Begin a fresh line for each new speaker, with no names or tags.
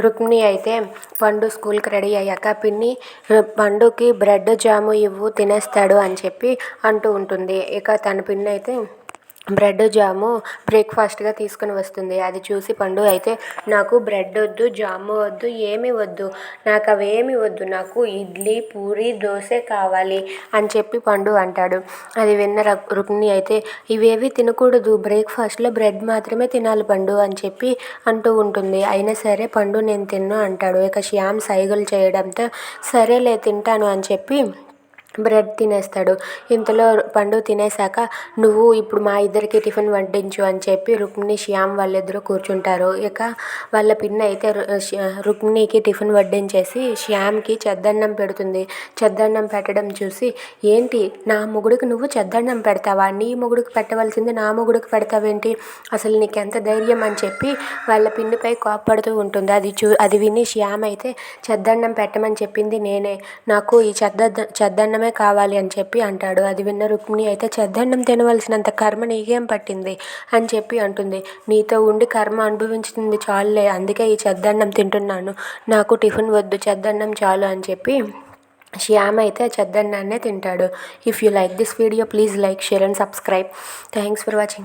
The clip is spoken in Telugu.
రుక్మిణి అయితే పండు స్కూల్కి రెడీ అయ్యాక పిన్ని పండుకి బ్రెడ్ జాము ఇవ్వు తినేస్తాడు అని చెప్పి అంటూ ఉంటుంది. ఇక తన పిన్ని అయితే బ్రెడ్ జాము బ్రేక్ఫాస్ట్గా తీసుకుని వస్తుంది. అది చూసి పండు అయితే నాకు బ్రెడ్ వద్దు, జాము వద్దు, ఏమీ వద్దు, నాకు అవేమీ వద్దు, నాకు ఇడ్లీ, పూరి, దోశ కావాలి అని చెప్పి పండు అంటాడు. అది విన్న రుక్మిణి అయితే ఇవేవి తినకూడదు, బ్రేక్ఫాస్ట్లో బ్రెడ్ మాత్రమే తినాలి పండు అని చెప్పి అంటూ ఉంటుంది. అయినా సరే పండు నేను తిన్ను అంటాడు. ఇక శ్యామ్ సైగలు చేయడంతో సరేలే తింటాను అని చెప్పి బ్రెడ్ తినేస్తాడు. ఇంతలో పండు తినేసాక నువ్వు ఇప్పుడు మా ఇద్దరికి టిఫిన్ వడ్డించు అని చెప్పి రుక్మిణి, శ్యామ్ వాళ్ళిద్దరూ కూర్చుంటారు. ఇక వాళ్ళ పిన్ని అయితే రుక్మిణికి టిఫిన్ వడ్డించేసి శ్యామ్కి చెద్దన్నం పెడుతుంది. చెద్దన్నం పెట్టడం చూసి ఏంటి నా మొగుడికి నువ్వు చెద్దన్నం పెడతావా, నీ మొగుడికి పెట్టవలసింది నా మొగుడికి పెడతావేంటి, అసలు నీకెంత ధైర్యం అని చెప్పి వాళ్ళ పిన్నిపై కోప్పడుతూ ఉంటుంది. అది విని శ్యామ్ అయితే చెద్దన్నం పెట్టమని చెప్పింది నేనే, నాకు ఈ చెద్దన్నమే కావాలి అని చెప్పి అంటాడు. అది విన్న రుక్మిణి అయితే చెద్దన్నం తినవలసినంత కర్మ నీకేం పట్టింది అని చెప్పి అంటుంది. నీతో ఉండి కర్మ అనుభవించింది చాలులే, అందుకే ఈ చెద్దన్నం తింటున్నాను, నాకు టిఫిన్ వద్దు, చెద్దన్నం చాలు అని చెప్పి శ్యామ్ అయితే చెద్దన్నాన్నే తింటాడు. If you like this video please like, share and subscribe. Thanks for watching.